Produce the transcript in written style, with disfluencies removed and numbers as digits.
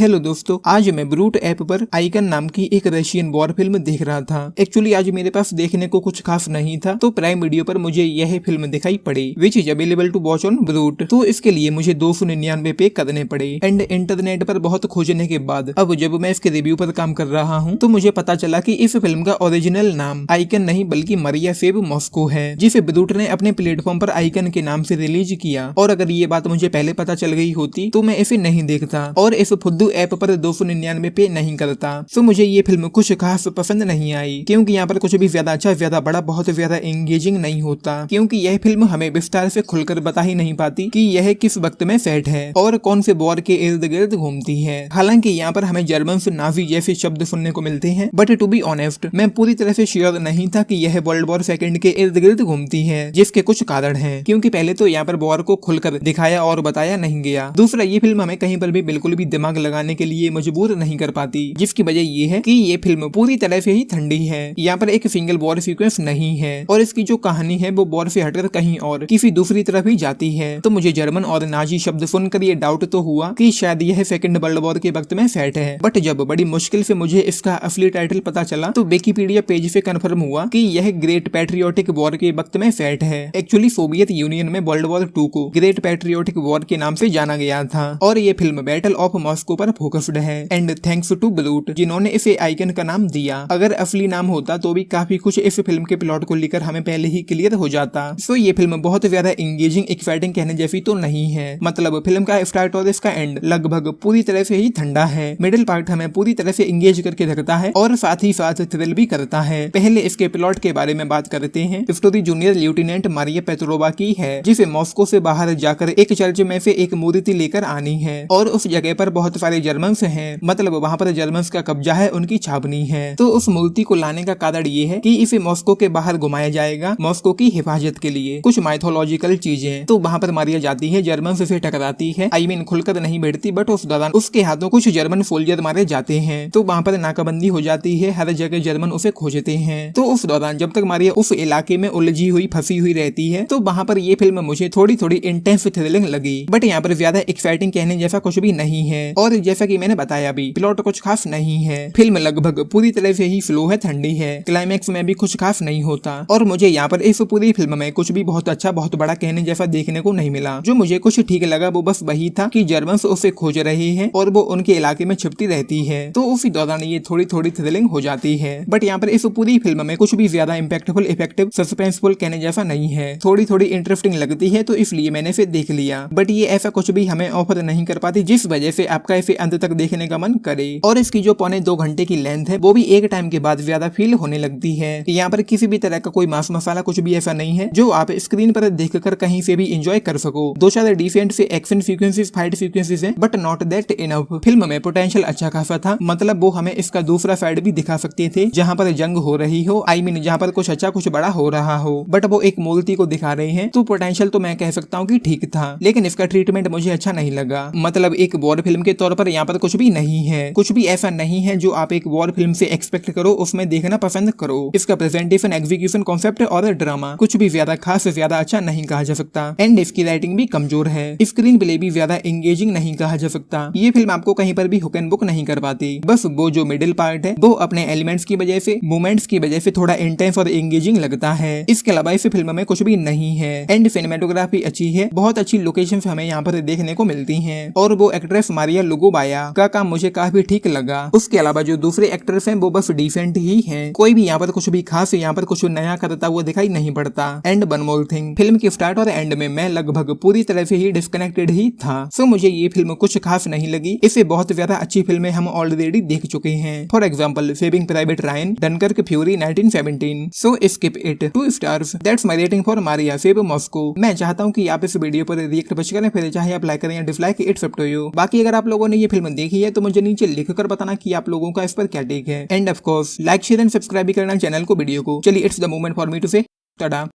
Hello दोस्तों, आज मैं ब्रूट ऐप पर आइकन नाम की एक रशियन वॉर फिल्म देख रहा था। एक्चुअली आज मेरे पास देखने को कुछ खास नहीं था, तो प्राइम वीडियो पर मुझे यह फिल्म दिखाई पड़ी, which is available to watch on Brut. तो इसके लिए मुझे 299 पे करने पड़े एंड इंटरनेट पर बहुत खोजने के बाद अब जब मैं इसके रिव्यू पर काम कर रहा हूँ तो मुझे पता चला कि इस फिल्म का ओरिजिनल नाम आइकन नहीं बल्कि मारिया सेव मॉस्को है, जिसे ब्रूट ने अपने प्लेटफॉर्म पर आइकन के नाम से रिलीज किया। और अगर ये बात मुझे पहले पता चल गई होती तो मैं इसे नहीं देखता और इस फुद्दू ऐप पर 299 पे नहीं करता। तो मुझे ये फिल्म कुछ खास पसंद नहीं आई, क्योंकि यहाँ पर कुछ भी ज्यादा अच्छा, ज्यादा बड़ा, बहुत ज्यादा एंगेजिंग नहीं होता, क्योंकि यह फिल्म हमें विस्तार से खुलकर बता ही नहीं पाती कि यह किस वक्त में सेट है और कौन से वॉर के इर्द गिर्द घूमती है। हालांकि यहाँ पर हमें जर्मन से नाजी जैसे शब्द सुनने को मिलते हैं, बट टू बी ऑनेस्ट मैं पूरी तरह से श्योर नहीं था कि यह वर्ल्ड वॉर सेकंड के इर्द गिर्द घूमती है, जिसके कुछ कारण हैं। क्योंकि पहले तो यहाँ पर वॉर को खुलकर दिखाया और बताया नहीं गया। दूसरा, ये फिल्म हमें कहीं पर भी बिल्कुल भी दिमाग लगाने के लिए मजबूर नहीं कर पाती, जिसकी वजह ये है कि ये फिल्म पूरी तरह से ही ठंडी है। यहाँ पर एक सिंगल वॉर सीक्वेंस नहीं है और इसकी जो कहानी है वो वॉर से हटकर कहीं और किसी दूसरी तरफ ही जाती है। तो मुझे जर्मन और नाजी शब्द सुनकर ये डाउट तो हुआ कि शायद यह सेकंड वर्ल्ड वॉर के वक्त में सेट है, बट जब बड़ी मुश्किल से मुझे इसका असली टाइटल पता चला तो विकिपीडिया पेज पे कंफर्म हुआ कि यह ग्रेट पैट्रियोटिक वॉर के वक्त में सेट है। एक्चुअली सोवियत यूनियन में वर्ल्ड वॉर 2 को ग्रेट पैट्रियोटिक वॉर के नाम से जाना गया था और ये फिल्म बैटल ऑफ मॉस्को पर फोकस्ड है एंड थैंक्स टू ब्रूट जिन्होंने इसे आइकन का नाम दिया। अगर असली नाम होता तो भी काफी कुछ इस फिल्म के प्लॉट को लेकर हमें पहले ही क्लियर हो जाता। सो ये फिल्म बहुत ज्यादा एंगेजिंग, एक्साइटिंग कहने जैसी तो नहीं है। मतलब फिल्म का स्टार्ट और इसका एंड लगभग पूरी तरह से ही ठंडा है। मिडिल पार्ट हमें पूरी तरह से एंगेज करके रखता है और साथ ही साथ थ्रिल भी करता है। पहले इसके प्लॉट के बारे में बात करते हैं। Story junior lieutenant Maria Petrova की है, जिसे मॉस्को से बाहर जाकर एक चर्च में से एक मूर्ति लेकर आनी है और उस जगह पर बहुत सारे जर्मन्स हैं, मतलब वहाँ पर जर्मन्स का कब्जा है, उनकी छावनी है। तो उस मूर्ति को लाने का कारण ये है कि इसे मॉस्को के बाहर घुमाया जाएगा मॉस्को की हिफाजत के लिए। कुछ माइथोलॉजिकल चीजें तो वहाँ पर मारिया जाती है, जर्मन से टकराती है, आई मीन खुलकर नहीं बैठती, बट उस दौरान उसके हाथों कुछ जर्मन सोल्जर मारे जाते हैं। तो वहाँ पर नाकाबंदी हो जाती है, हर जगह जर्मन उसे खोजते हैं। तो उस दौरान जब तक मारिया उस इलाके में उलझी हुई, फंसी हुई रहती है, तो वहाँ पर ये फिल्म मुझे थोड़ी थोड़ी इंटेंस थ्रिलिंग लगी, बट यहाँ पर ज्यादा एक्साइटिंग कहने जैसा कुछ भी नहीं है। और जैसा कि मैंने बताया भी, प्लॉट कुछ खास नहीं है। फिल्म लगभग पूरी तरह से ही स्लो है, ठंडी है, क्लाइमैक्स में भी कुछ खास नहीं होता और मुझे यहाँ पर इस पूरी फिल्म में कुछ भी बहुत अच्छा, बहुत बड़ा कहने जैसा देखने को नहीं मिला। जो मुझे कुछ ठीक लगा वो बस वही था कि जर्मन्स उसे खोज रहे हैं और वो उनके इलाके में छिपती रहती है, तो उसी दौरान ये थोड़ी थोड़ी थ्रिलिंग हो जाती है। बट यहाँ पर इस पूरी फिल्म में कुछ भी ज्यादा इम्पैक्टफुल, इफेक्टिव, सस्पेंसफुल कहने जैसा नहीं है। थोड़ी थोड़ी इंटरेस्टिंग लगती है तो इसलिए मैंने इसे देख लिया, बट ये ऐसा कुछ भी हमें ऑफर नहीं कर पाती जिस वजह से आपका इसे अंत तक देखने का मन करे। और इसकी जो 1.25 घंटे की लेंथ है वो भी एक टाइम के बाद ज्यादा फील होने लगती है। यहाँ पर किसी भी तरह का कोई मांस मसाला कुछ भी ऐसा नहीं है जो आप स्क्रीन पर देखकर कहीं से भी एंजॉय कर सको। 2-4 डिसेंट से एक्शन सीक्वेंसेस, फाइट सीक्वेंसेस हैं, but not that enough. Film में पोटेंशियल अच्छा खासा था, मतलब वो हमें इसका दूसरा साइड भी दिखा सकते थे जहाँ पर जंग हो रही हो, आई मीन जहाँ पर कुछ अच्छा, कुछ बड़ा हो रहा हो, बट वो एक मूर्ति को दिखा रहे हैं। तो पोटेंशियल तो मैं कह सकता हूँ कि ठीक था, लेकिन इसका ट्रीटमेंट मुझे अच्छा नहीं लगा। मतलब एक वॉर फिल्म के तौर पर यहाँ पर कुछ भी नहीं है, कुछ भी ऐसा नहीं है जो आप एक वॉर फिल्म से एक्सपेक्ट करो उसमें देखना पसंद करो। इसका प्रेजेंटेशन, एग्जीक्यूशन, कॉन्सेप्ट और ड्रामा कुछ भी ज्यादा खास, ज्यादा अच्छा नहीं कहा जा सकता एंड इसकी राइटिंग भी कमजोर है। स्क्रीन प्ले भी ज्यादा एंगेजिंग नहीं कहा जा सकता। ये फिल्म आपको कहीं पर भी हुक एंड बुक नहीं कर पाती। बस वो जो मिडिल पार्ट है वो अपने एलिमेंट्स की वजह से, मूवमेंट्स की वजह से थोड़ा इंटेंस और एंगेजिंग लगता है। इसके अलावा इस फिल्म में कुछ भी नहीं है एंड सिनेमेटोग्राफी अच्छी है, बहुत अच्छी लोकेशंस हमें यहाँ पर देखने को मिलती हैं और वो एक्ट्रेस मारिया लुगोबाया का काम मुझे काफी ठीक लगा। उसके अलावा जो दूसरे एक्टर्स हैं वो बस डिसेंट ही हैं, कोई भी यहाँ पर कुछ भी खास, यहाँ पर कुछ नया करता हुआ दिखाई नहीं पड़ता। And one more thing, film के स्टार्ट और एंड में मैं लगभग पूरी तरह से ही डिस्कनेक्टेड ही था। सो मुझे ये फिल्म कुछ खास नहीं लगी। इससे बहुत ज्यादा अच्छी फिल्में हम ऑलरेडी देख चुके हैं। For example saving private Ryan, Dunkirk, fury 1917। So skip it, 2 stars. That's my rating for Maria save Moscow. मैं चाहता हूँ कि आप इस वीडियो पर रिएक्ट बच करें, फिर चाहे आप लाइक करें या dislike, it's up to you. बाकी अगर आप लोगों ने ये फिल्म देखी है तो मुझे नीचे लिखकर बताना कि आप लोगों का इस पर क्या टेक है। And of course like, share and subscribe भी करना चैनल को, वीडियो को। चलिए, it's the moment for me to say Tata.